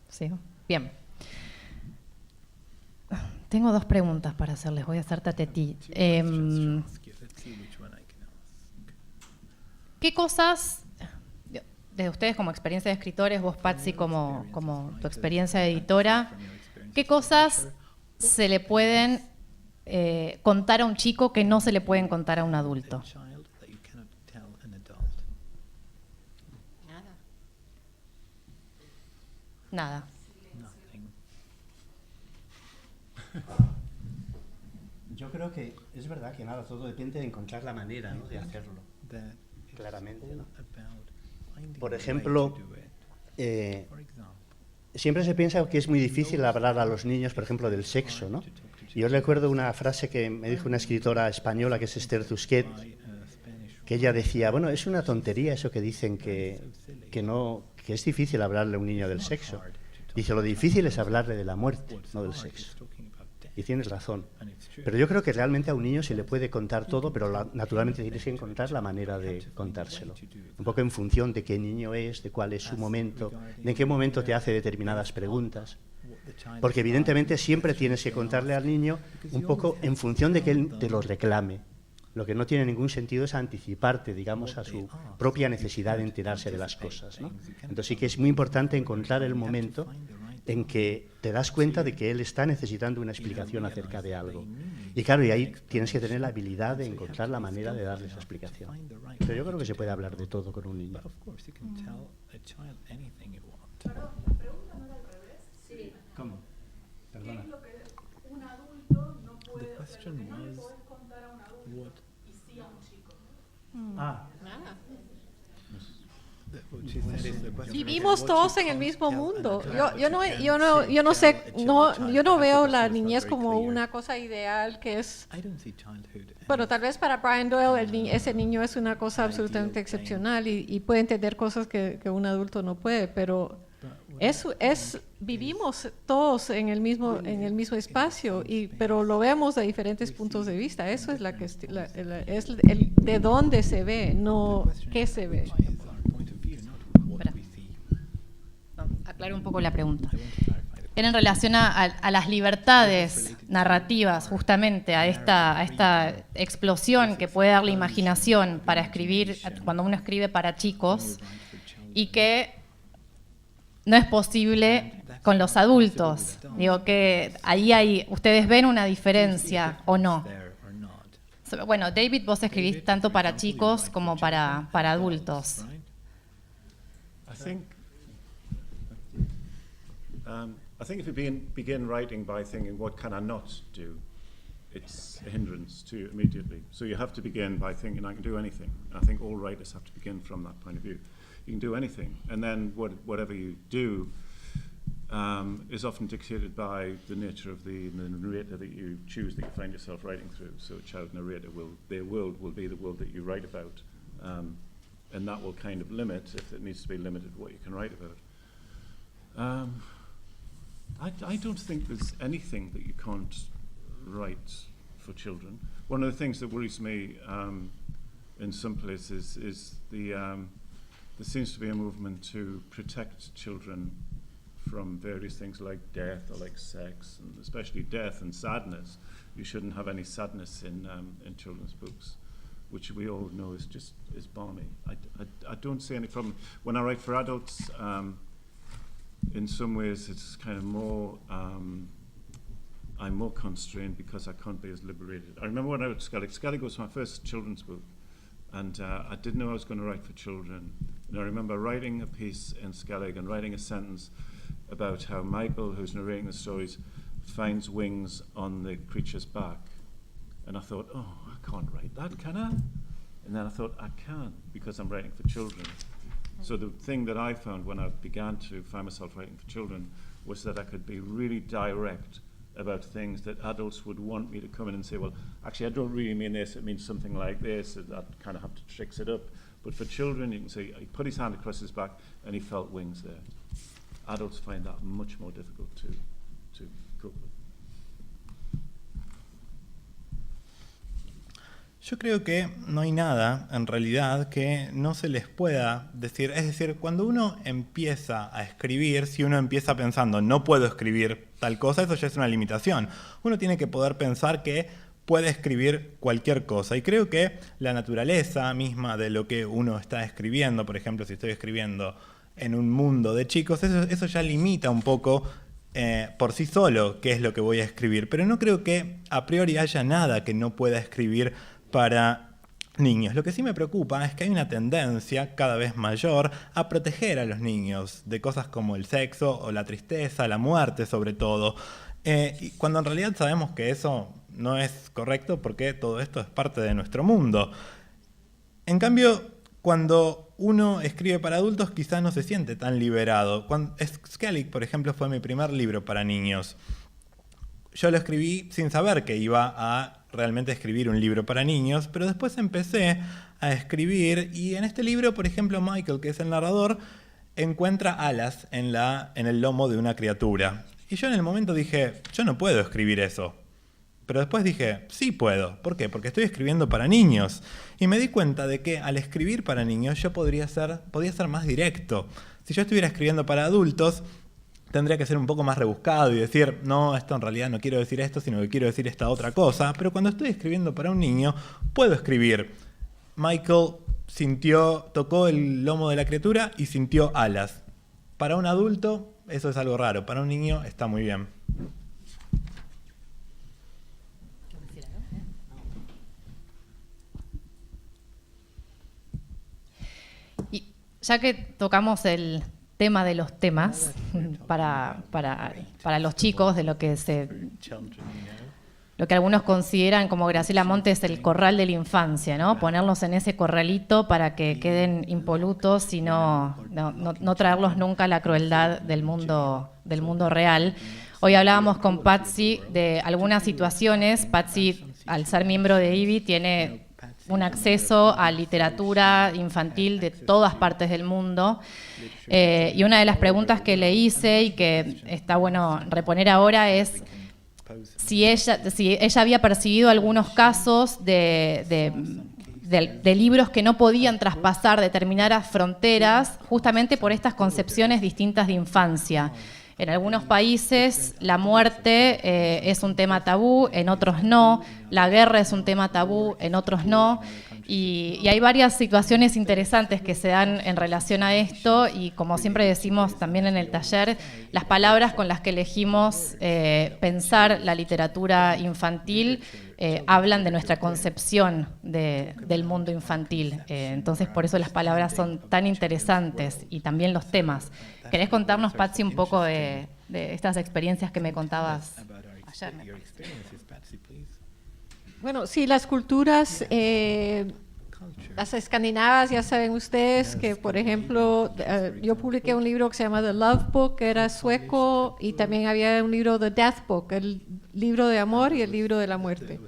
Sí, bien. Tengo dos preguntas para hacerles. Voy a hacerte a ti. ¿Qué cosas, de ustedes como experiencia de escritores, vos, Patsy, como tu experiencia de editora, qué cosas se le pueden contar a un chico que no se le pueden contar a un adulto? Nada. Yo creo que es verdad que nada, todo depende de encontrar la manera, ¿no?, de hacerlo, claramente, ¿no? Por ejemplo, siempre se piensa que es muy difícil hablar a los niños, por ejemplo, del sexo, ¿no? Y yo recuerdo una frase que me dijo una escritora española, que es Esther Tusquets, que ella decía, bueno, es una tontería eso que dicen que es difícil hablarle a un niño del sexo. Dice, lo difícil es hablarle de la muerte, no del sexo. Y tienes razón. Pero yo creo que realmente a un niño se le puede contar todo, pero naturalmente tienes que encontrar la manera de contárselo. Un poco en función de qué niño es, de cuál es su momento, de en qué momento te hace determinadas preguntas. Porque evidentemente siempre tienes que contarle al niño un poco en función de que él te lo reclame. Lo que no tiene ningún sentido es anticiparte, digamos, a su propia necesidad de enterarse de las cosas, ¿no? Entonces sí que es muy importante encontrar el momento en que te das cuenta de que él está necesitando una explicación acerca de algo. Y claro, y ahí tienes que tener la habilidad de encontrar la manera de darle esa explicación. Pero yo creo que se puede hablar de todo con un niño. ¿Cómo? Perdona. ¿Qué es lo que un adulto no puede, o sea, lo que no le puedes contar a un adulto y sí a un chico? Vivimos todos en el mismo mundo. Yo no sé, yo no veo la niñez como una cosa ideal que es. Bueno, tal vez para Brian Doyle ese niño es una cosa absolutamente excepcional y puede entender cosas que un adulto no puede, pero vivimos todos en el mismo espacio, pero lo vemos de diferentes puntos de vista. Eso es de dónde se ve, no qué se ve. Aclaro un poco la pregunta. Era en relación a las libertades narrativas, justamente, a esta explosión que puede dar la imaginación para escribir, cuando uno escribe para chicos, y que no es posible con los adultos. Digo que ahí ustedes ven una diferencia, ¿o no? Bueno, David, vos escribís tanto para chicos como para adultos. I think if you begin writing by thinking, what can I not do? It's a hindrance to you immediately. So you have to begin by thinking, I can do anything. And I think all writers have to begin from that point of view. You can do anything. And then whatever you do is often dictated by the nature of the narrator that you choose, that you find yourself writing through. So a child narrator, their world will be the world that you write about. And that will kind of limit, if it needs to be limited, what you can write about. I don't think there's anything that you can't right for children. One of the things that worries me in some places is there seems to be a movement to protect children from various things like death or like sex, and especially death and sadness. You shouldn't have any sadness in children's books, which we all know is balmy. I don't see any problem. When I write for adults, in some ways it's kind of more, I'm more constrained because I can't be as liberated. I remember when I wrote Skellig. Skellig was my first children's book, and I didn't know I was going to write for children. And I remember writing a piece in Skellig and writing a sentence about how Michael, who's narrating the stories, finds wings on the creature's back. And I thought, oh, I can't write that, can I? And then I thought, I can, because I'm writing for children. So the thing that I found when I began to find myself writing for children was that I could be really direct about things that adults would want me to come in and say, well, actually, I don't really mean this, it means something like this, and I kind of have to tricks it up. But for children, you can say, he put his hand across his back and he felt wings there. Adults find that much more difficult to cope with. Yo creo que no hay nada, en realidad, que no se les pueda decir. Es decir, cuando uno empieza a escribir, si uno empieza pensando, no puedo escribir tal cosa, eso ya es una limitación. Uno tiene que poder pensar que puede escribir cualquier cosa. Y creo que la naturaleza misma de lo que uno está escribiendo, por ejemplo, si estoy escribiendo en un mundo de chicos, eso ya limita un poco por sí solo qué es lo que voy a escribir. Pero no creo que a priori haya nada que no pueda escribir para niños. Lo que sí me preocupa es que hay una tendencia cada vez mayor a proteger a los niños de cosas como el sexo o la tristeza, la muerte sobre todo, y cuando en realidad sabemos que eso no es correcto porque todo esto es parte de nuestro mundo. En cambio, cuando uno escribe para adultos quizás no se siente tan liberado. Skellig, por ejemplo, fue mi primer libro para niños. Yo lo escribí sin saber que iba a realmente escribir un libro para niños, pero después empecé a escribir y en este libro, por ejemplo, Michael, que es el narrador, encuentra alas en el lomo de una criatura. Y yo en el momento dije, yo no puedo escribir eso. Pero después dije, sí puedo. ¿Por qué? Porque estoy escribiendo para niños. Y me di cuenta de que al escribir para niños yo podía ser más directo. Si yo estuviera escribiendo para adultos, tendría que ser un poco más rebuscado y decir, no, esto en realidad no quiero decir esto, sino que quiero decir esta otra cosa. Pero cuando estoy escribiendo para un niño, puedo escribir. Michael tocó el lomo de la criatura y sintió alas. Para un adulto, eso es algo raro. Para un niño, está muy bien. Y ya que tocamos el tema de los temas para los chicos, de lo que algunos consideran, como Graciela Montes, el corral de la infancia, ¿no? Ponerlos en ese corralito para que queden impolutos y no traerlos nunca a la crueldad del mundo real. Hoy hablábamos con Patsy de algunas situaciones. Patsy, al ser miembro de IBI, tiene un acceso a literatura infantil de todas partes del mundo. Y una de las preguntas que le hice y que está bueno reponer ahora es si ella había percibido algunos casos de libros que no podían traspasar determinadas fronteras justamente por estas concepciones distintas de infancia. En algunos países la muerte es un tema tabú, en otros no. La guerra es un tema tabú, en otros no. Y hay varias situaciones interesantes que se dan en relación a esto y, como siempre decimos también en el taller, las palabras con las que elegimos pensar la literatura infantil hablan de nuestra concepción del mundo infantil. Entonces, por eso las palabras son tan interesantes y también los temas. ¿Querés contarnos, Patsy, un poco de estas experiencias que me contabas ayer? Bueno, sí, las culturas, las escandinavas, ya saben ustedes que, por ejemplo, yo publiqué un libro que se llama The Love Book, que era sueco, y también había un libro, The Death Book, el libro de amor y el libro de la muerte.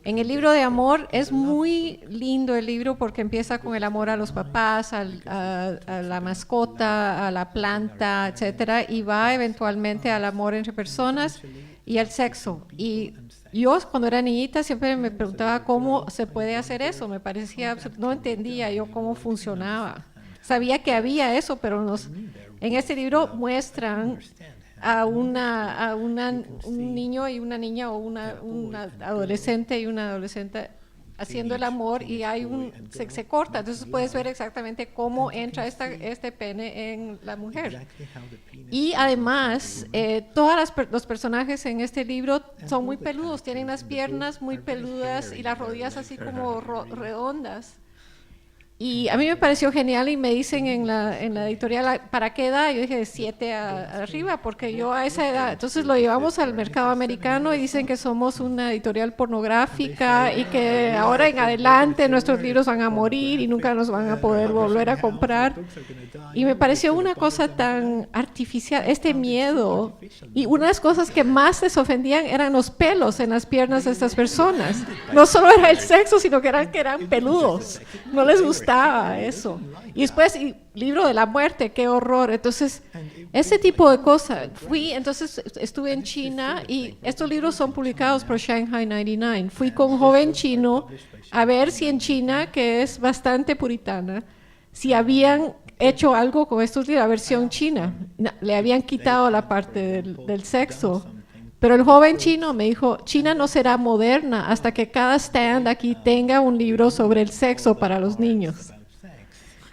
En el libro de amor es muy lindo el libro porque empieza con el amor a los papás, a la mascota, a la planta, etcétera, y va eventualmente al amor entre personas y al sexo. Y yo cuando era niñita siempre me preguntaba cómo se puede hacer eso, me parecía, no entendía yo cómo funcionaba. Sabía que había eso, pero en este libro muestran a un niño y una niña o una adolescente y una adolescente haciendo el amor y se corta, entonces puedes ver exactamente cómo entra este pene en la mujer. Y además, todos los personajes en este libro son muy peludos, tienen las piernas muy peludas y las rodillas así como redondas. Y a mí me pareció genial y me dicen en la editorial, ¿para qué edad? Yo dije de 7 arriba, porque yo a esa edad. Entonces lo llevamos al mercado americano y dicen que somos una editorial pornográfica y que ahora en adelante nuestros libros van a morir y nunca nos van a poder volver a comprar. Y me pareció una cosa tan artificial, este miedo. Y una de las cosas que más les ofendían eran los pelos en las piernas de estas personas. No solo era el sexo, sino que eran peludos. No les gustaba eso. Y después, libro de la muerte, qué horror. Entonces, ese tipo de cosas. Entonces estuve en China y estos libros son publicados por Shanghai 99. Fui con un joven chino a ver si en China, que es bastante puritana, si habían hecho algo con estos libros, la versión china. Le habían quitado la parte del sexo. Pero el joven chino me dijo, China no será moderna hasta que cada stand aquí tenga un libro sobre el sexo para los niños.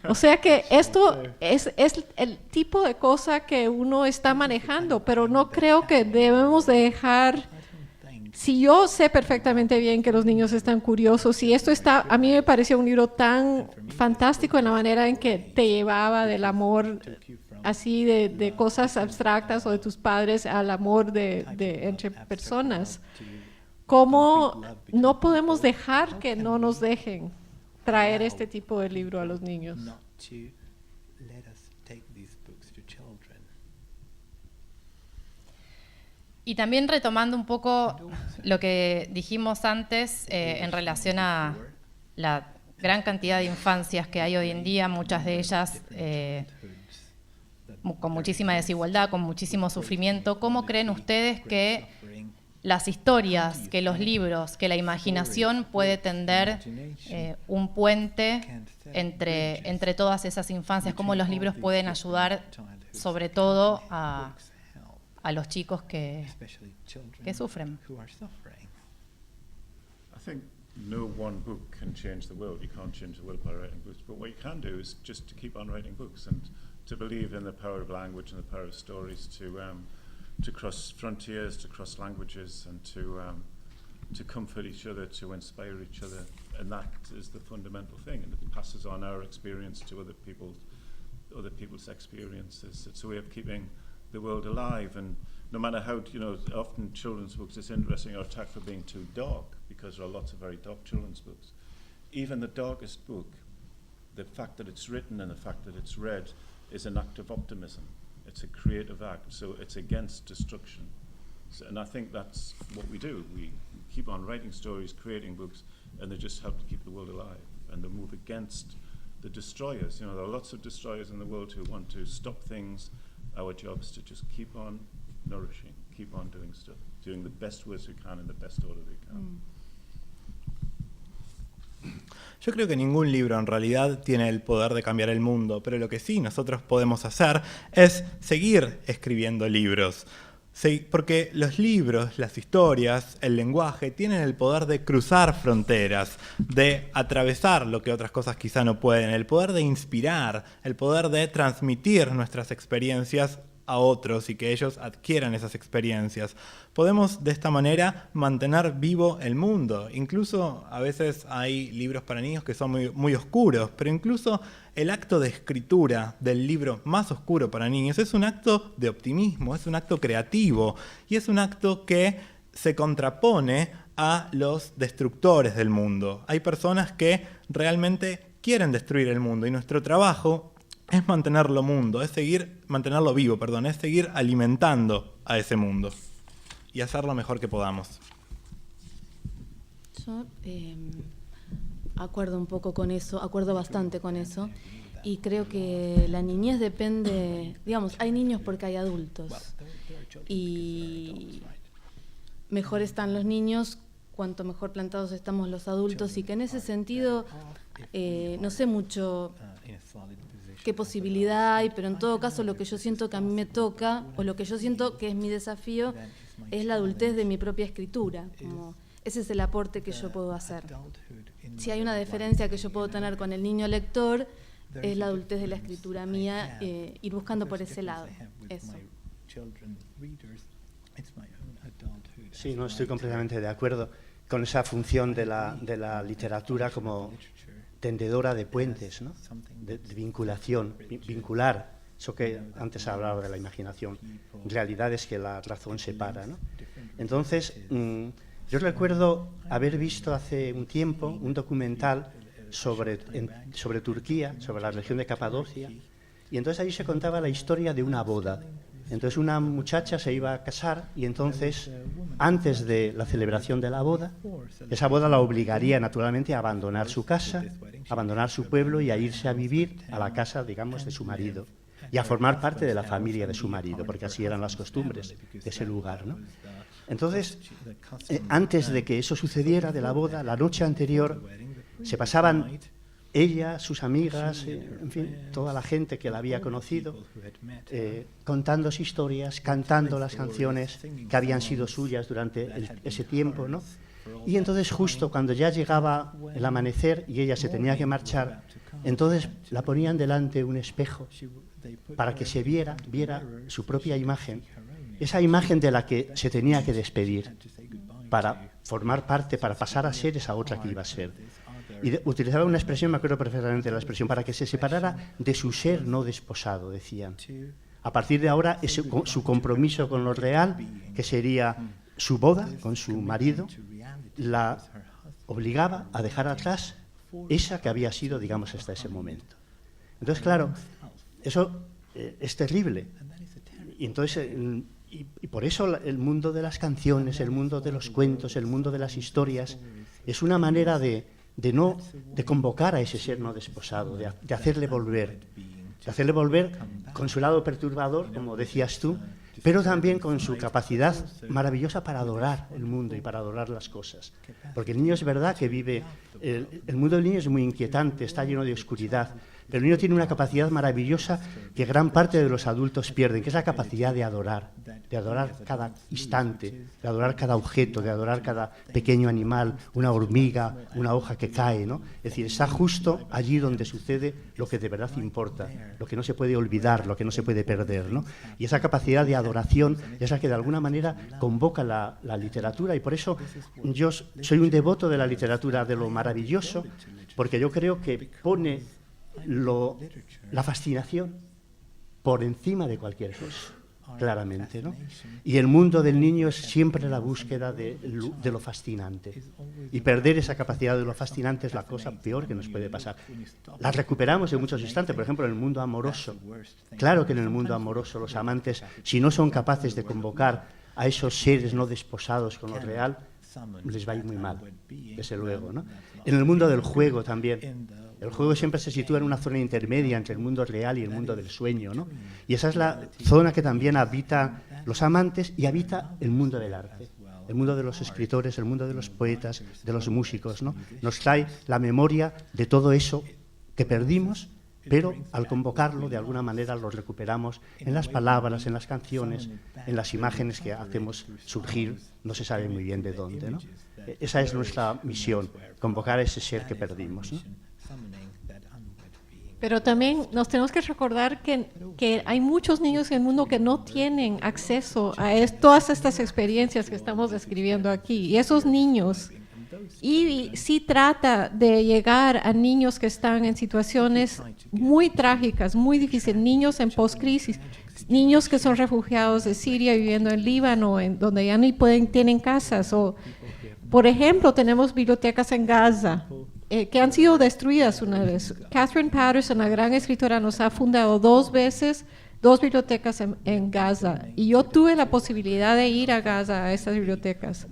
O sea que esto es el tipo de cosa que uno está manejando, pero no creo que debemos dejar. Si yo sé perfectamente bien que los niños están curiosos, y esto a mí me pareció un libro tan fantástico en la manera en que te llevaba del amor así de cosas abstractas o de tus padres al amor entre personas. ¿Cómo no podemos dejar que no nos dejen traer este tipo de libro a los niños? Y también retomando un poco lo que dijimos antes en relación a la gran cantidad de infancias que hay hoy en día, muchas de ellas con muchísima desigualdad, con muchísimo sufrimiento. ¿Cómo creen ustedes que las historias, que los libros, que la imaginación puede tender un puente entre todas esas infancias? ¿Cómo los libros pueden ayudar, sobre todo, a los chicos que sufren? I think no one book can change the world. You can't change the world by writing books. But what you can do is just to keep on writing books and to believe in the power of language and the power of stories to cross frontiers, to cross languages, and to comfort each other, to inspire each other. And that is the fundamental thing. And it passes on our experience to other people's experiences. It's a way of keeping the world alive. And no matter how, often children's books, it's interesting, are attacked for being too dark, because there are lots of very dark children's books. Even the darkest book, the fact that it's written and the fact that it's read is an act of optimism. It's a creative act, so it's against destruction. And I think that's what we do. We keep on writing stories, creating books, and they just help to keep the world alive. And they move against the destroyers. There are lots of destroyers in the world who want to stop things. Our job is to just keep on nourishing, keep on doing stuff, doing the best ways we can in the best order we can. Yo creo que ningún libro en realidad tiene el poder de cambiar el mundo, pero lo que sí nosotros podemos hacer es seguir escribiendo libros. Sí, porque los libros, las historias, el lenguaje tienen el poder de cruzar fronteras, de atravesar lo que otras cosas quizá no pueden, el poder de inspirar, el poder de transmitir nuestras experiencias a otros y que ellos adquieran esas experiencias. Podemos de esta manera mantener vivo el mundo. Incluso a veces hay libros para niños que son muy, muy oscuros, pero incluso el acto de escritura del libro más oscuro para niños es un acto de optimismo, es un acto creativo y es un acto que se contrapone a los destructores del mundo. Hay personas que realmente quieren destruir el mundo y nuestro trabajo es mantenerlo vivo, es seguir alimentando a ese mundo y hacer lo mejor que podamos. Yo acuerdo bastante con eso, y creo que la niñez depende, hay niños porque hay adultos, y mejor están los niños, cuanto mejor plantados estamos los adultos, y que en ese sentido no sé mucho qué posibilidad hay, pero en todo caso lo que yo siento que a mí me toca, o lo que yo siento que es mi desafío, es la adultez de mi propia escritura. Como ese es el aporte que yo puedo hacer. Si hay una diferencia que yo puedo tener con el niño lector, es la adultez de la escritura mía, ir buscando por ese lado. Eso. Sí, no, estoy completamente de acuerdo con esa función de la literatura como tendedora de puentes, ¿no? de vinculación, vincular, eso que antes hablaba de la imaginación, realidades que la razón separa, ¿no? Entonces, yo recuerdo haber visto hace un tiempo un documental sobre Turquía, sobre la región de Capadocia, y entonces ahí se contaba la historia de una boda. Entonces una muchacha se iba a casar y entonces, antes de la celebración de la boda, esa boda la obligaría naturalmente a abandonar su casa, a abandonar su pueblo y a irse a vivir a la casa, digamos, de su marido y a formar parte de la familia de su marido, porque así eran las costumbres de ese lugar, ¿no? Entonces, antes de que eso sucediera de la boda, la noche anterior, se pasaban ella, sus amigas, en fin, toda la gente que la había conocido, contándose historias, cantando las canciones que habían sido suyas durante ese tiempo, ¿no? Y entonces justo cuando ya llegaba el amanecer y ella se tenía que marchar, entonces la ponían delante de un espejo para que se viera su propia imagen, esa imagen de la que se tenía que despedir para formar parte, para pasar a ser esa otra que iba a ser. Y utilizaba una expresión, me acuerdo perfectamente de la expresión, para que se separara de su ser no desposado, decían. A partir de ahora, su compromiso con lo real, que sería su boda con su marido, la obligaba a dejar atrás esa que había sido, digamos, hasta ese momento. Entonces, claro, eso es terrible. Y entonces, y por eso el mundo de las canciones, el mundo de los cuentos, el mundo de las historias, es una manera de convocar a ese ser no desposado, de hacerle volver con su lado perturbador, como decías tú, pero también con su capacidad maravillosa para adorar el mundo y para adorar las cosas. Porque el niño es verdad que vive, el mundo del niño es muy inquietante, está lleno de oscuridad, pero el niño tiene una capacidad maravillosa que gran parte de los adultos pierden, que es la capacidad de adorar cada instante, de adorar cada objeto, de adorar cada pequeño animal, una hormiga, una hoja que cae, ¿no? Es decir, está justo allí donde sucede lo que de verdad importa, lo que no se puede olvidar, lo que no se puede perder, ¿no? Y esa capacidad de adoración es la que de alguna manera convoca la literatura, y por eso yo soy un devoto de la literatura, de lo maravilloso, porque yo creo que pone la fascinación por encima de cualquier cosa, claramente, ¿no? Y el mundo del niño es siempre la búsqueda de lo fascinante. Y perder esa capacidad de lo fascinante es la cosa peor que nos puede pasar. La recuperamos en muchos instantes, por ejemplo, en el mundo amoroso. Claro que en el mundo amoroso los amantes, si no son capaces de convocar a esos seres no desposados con lo real, les va a ir muy mal, desde luego, ¿no? En el mundo del juego también. El juego siempre se sitúa en una zona intermedia entre el mundo real y el mundo del sueño, ¿no? Y esa es la zona que también habita los amantes y habita el mundo del arte, el mundo de los escritores, el mundo de los poetas, de los músicos, ¿no? Nos trae la memoria de todo eso que perdimos, pero al convocarlo, de alguna manera lo recuperamos en las palabras, en las canciones, en las imágenes que hacemos surgir, no se sabe muy bien de dónde, ¿no? Esa es nuestra misión, convocar a ese ser que perdimos, ¿no? Pero también nos tenemos que recordar que hay muchos niños en el mundo que no tienen acceso a todas estas experiencias que estamos describiendo aquí. Y esos niños, y sí trata de llegar a niños que están en situaciones muy trágicas, muy difíciles, niños en post-crisis, niños que son refugiados de Siria viviendo en Líbano, donde ya no tienen casas. O, por ejemplo, tenemos bibliotecas en Gaza, que han sido destruidas una vez. Catherine Patterson, la gran escritora, nos ha fundado 2 veces 2 bibliotecas en Gaza. Y yo tuve la posibilidad de ir a Gaza, a esas bibliotecas.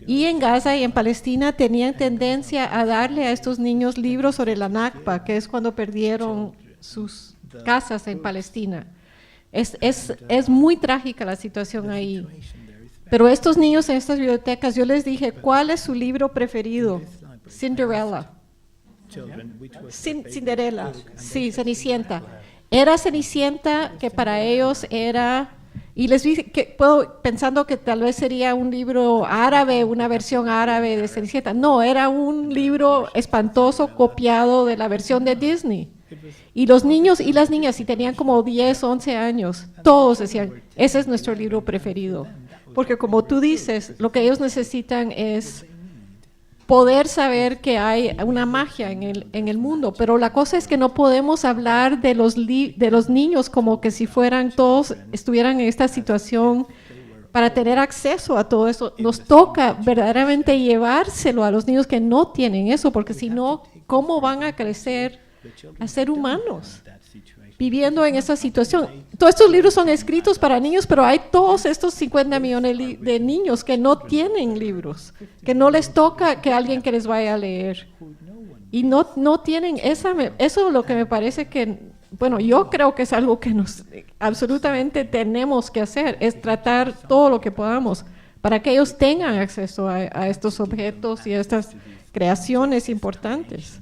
Y en Gaza y en Palestina tenían tendencia a darle a estos niños libros sobre la Nakba, que es cuando perdieron sus casas en Palestina. Es muy trágica la situación ahí. Pero estos niños en estas bibliotecas, yo les dije, ¿cuál es su libro preferido? Cinderella. Cinderella, sí, Cenicienta. Era Cenicienta, que para ellos era... Y les dije que pensando que tal vez sería un libro árabe, una versión árabe de Cenicienta. No, era un libro espantoso copiado de la versión de Disney. Y los niños y las niñas, si tenían como 10, 11 años, todos decían, ese es nuestro libro preferido. Porque como tú dices, lo que ellos necesitan es poder saber que hay una magia en el mundo, pero la cosa es que no podemos hablar de los niños como que si fueran todos, estuvieran en esta situación para tener acceso a todo eso. Nos toca verdaderamente llevárselo a los niños que no tienen eso, porque si no, ¿cómo van a crecer a ser humanos viviendo en esa situación? Todos estos libros son escritos para niños, pero hay todos estos 50 millones de niños que no tienen libros, que no les toca que alguien que les vaya a leer. Y no tienen eso es lo que me parece que, bueno, yo creo que es algo que absolutamente tenemos que hacer, es tratar todo lo que podamos para que ellos tengan acceso a estos objetos y a estas creaciones importantes.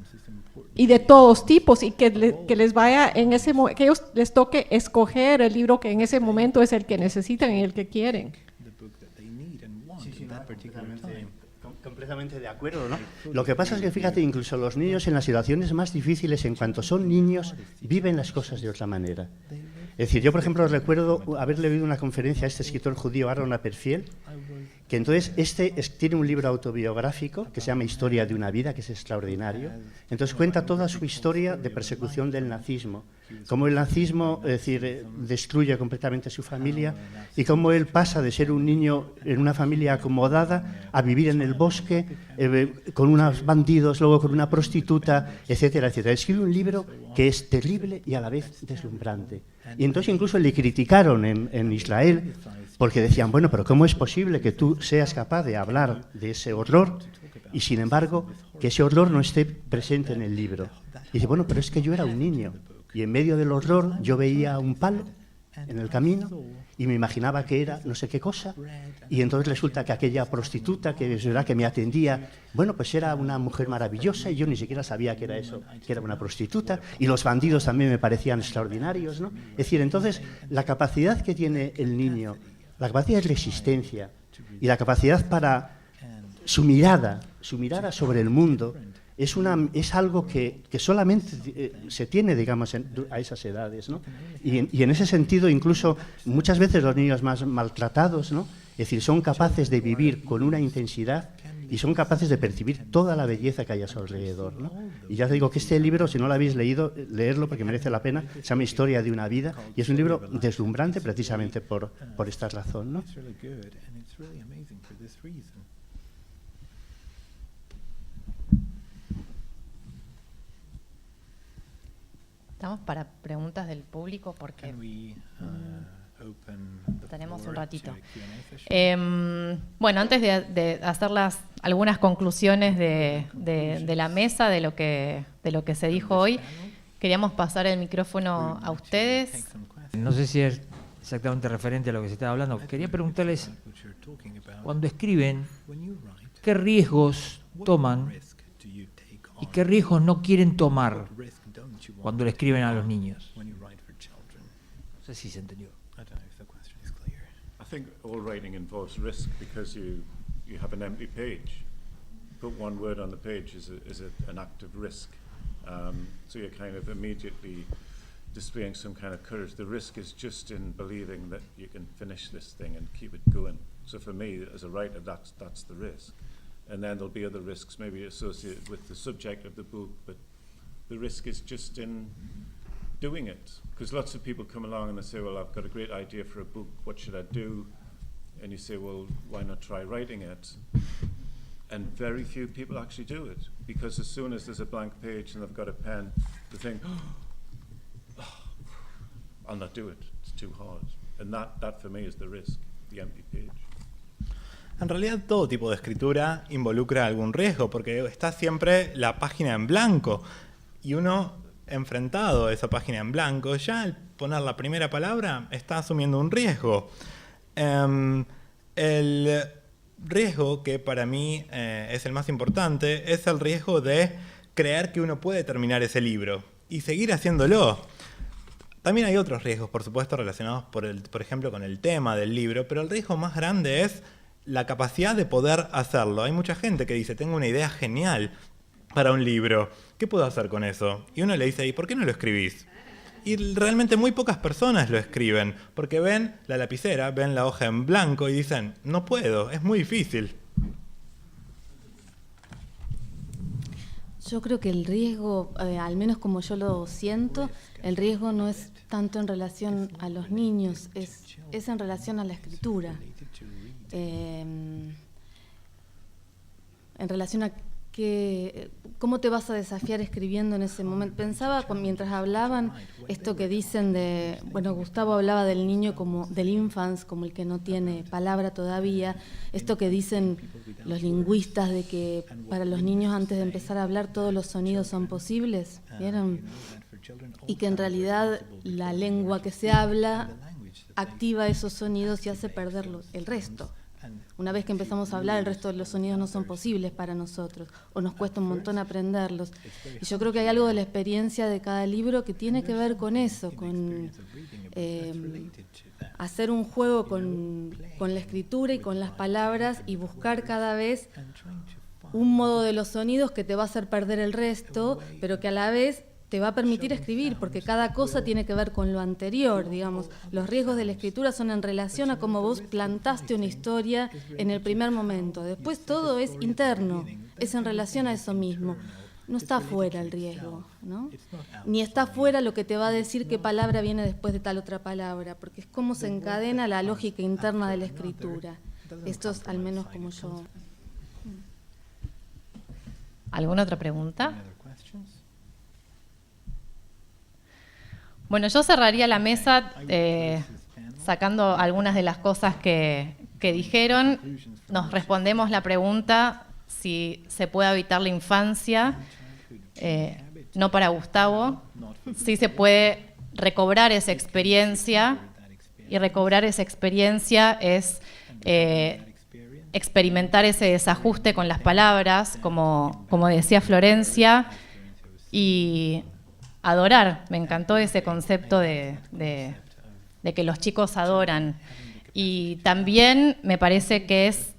Y de todos tipos, y que les vaya en ese momento, que ellos les toque escoger el libro que en ese momento es el que necesitan y el que quieren. Completamente de acuerdo, ¿no? Lo que pasa es que, fíjate, incluso los niños en las situaciones más difíciles, en cuanto son niños, viven las cosas de otra manera. Es decir, yo, por ejemplo, recuerdo haber leído una conferencia a este escritor judío, Aaron Aperfiel, que entonces tiene un libro autobiográfico que se llama Historia de una vida, que es extraordinario. Entonces cuenta toda su historia de persecución del nazismo, cómo el nazismo, es decir, destruye completamente a su familia y cómo él pasa de ser un niño en una familia acomodada a vivir en el bosque con unos bandidos, luego con una prostituta, etcétera, etcétera. Escribe un libro que es terrible y a la vez deslumbrante. Y entonces incluso le criticaron en Israel porque decían, bueno, pero ¿cómo es posible que tú seas capaz de hablar de ese horror y, sin embargo, que ese horror no esté presente en el libro? Y dice, bueno, pero es que yo era un niño y en medio del horror yo veía un palo en el camino y me imaginaba que era no sé qué cosa, y entonces resulta que aquella prostituta que es verdad que me atendía, bueno, pues era una mujer maravillosa y yo ni siquiera sabía que era eso, que era una prostituta, y los bandidos también me parecían extraordinarios, ¿no? Es decir, entonces la capacidad que tiene el niño, la capacidad de resistencia y la capacidad para su mirada sobre el mundo es algo que solamente se tiene, digamos, a esas edades, ¿no? Y en ese sentido, incluso muchas veces los niños más maltratados, ¿no? Es decir, son capaces de vivir con una intensidad y son capaces de percibir toda la belleza que hay a su alrededor, ¿no? Y ya os digo que este libro, si no lo habéis leído, leerlo porque merece la pena, se llama Historia de una vida, y es un libro deslumbrante precisamente por esta razón, ¿no? Estamos para preguntas del público porque tenemos un ratito. Bueno, antes de hacer algunas conclusiones de la mesa, de lo que se dijo hoy, queríamos pasar el micrófono a ustedes. No sé si es exactamente referente a lo que se estaba hablando. Quería preguntarles, cuando escriben, ¿qué riesgos toman y qué riesgos no quieren tomar cuando le escriben a los niños? No sé si se entendió. I think all writing involves risk because you have an empty page. Put one word on the page is an act of risk. So you're kind of immediately displaying some kind of courage. The risk is just in believing that you can finish this thing and keep it going. So for me, as a writer, that's the risk. And then there'll be other risks maybe associated with the subject of the book, but the risk is just in doing it. Because lots of people come along and they say, well, I've got a great idea for a book, what should I do? And you say, well, why not try writing it? And very few people actually do it, because as soon as there's a blank page and they've got a pen, they think, oh, I'll not do it, it's too hard. And that for me is the risk, the empty page. En realidad todo tipo de escritura involucra algún riesgo, porque está siempre la página en blanco, y uno enfrentado a esa página en blanco, ya al poner la primera palabra está asumiendo un riesgo. El riesgo que para mí es el más importante es el riesgo de creer que uno puede terminar ese libro y seguir haciéndolo. También hay otros riesgos, por supuesto, relacionados, por ejemplo, con el tema del libro, pero el riesgo más grande es la capacidad de poder hacerlo. Hay mucha gente que dice, tengo una idea genial para un libro, ¿qué puedo hacer con eso? Y uno le dice, ¿y por qué no lo escribís? Y realmente muy pocas personas lo escriben, porque ven la lapicera, ven la hoja en blanco y dicen, no puedo, es muy difícil. Yo creo que el riesgo, al menos como yo lo siento, el riesgo no es tanto en relación a los niños, es en relación a la escritura. En relación a cómo te vas a desafiar escribiendo en ese momento. Pensaba mientras hablaban esto que dicen de, bueno, Gustavo hablaba del niño como del infans, como el que no tiene palabra todavía, esto que dicen los lingüistas de que para los niños antes de empezar a hablar todos los sonidos son posibles, ¿vieron? Y que en realidad la lengua que se habla activa esos sonidos y hace perder el resto. Una vez que empezamos a hablar, el resto de los sonidos no son posibles para nosotros, o nos cuesta un montón aprenderlos. Y yo creo que hay algo de la experiencia de cada libro que tiene que ver con eso, con hacer un juego con la escritura y con las palabras y buscar cada vez un modo de los sonidos que te va a hacer perder el resto, pero que a la vez te va a permitir escribir, porque cada cosa tiene que ver con lo anterior, digamos. Los riesgos de la escritura son en relación a cómo vos plantaste una historia en el primer momento. Después todo es interno, es en relación a eso mismo. No está fuera el riesgo, ¿no? Ni está fuera lo que te va a decir qué palabra viene después de tal otra palabra, porque es cómo se encadena la lógica interna de la escritura. Esto es al menos como yo... ¿Alguna otra pregunta? Bueno, yo cerraría la mesa sacando algunas de las cosas que dijeron. Nos respondemos la pregunta si se puede evitar la infancia. No para Gustavo. Sí se puede recobrar esa experiencia. Y recobrar esa experiencia es experimentar ese desajuste con las palabras, como decía Florencia, y adorar. Me encantó ese concepto de que los chicos adoran. Y también me parece que es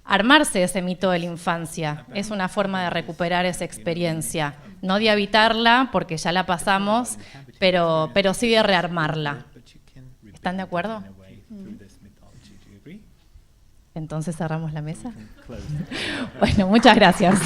armarse ese mito de la infancia. Es una forma de recuperar esa experiencia. No de evitarla, porque ya la pasamos, pero sí de rearmarla. ¿Están de acuerdo? Entonces cerramos la mesa. Bueno, muchas gracias.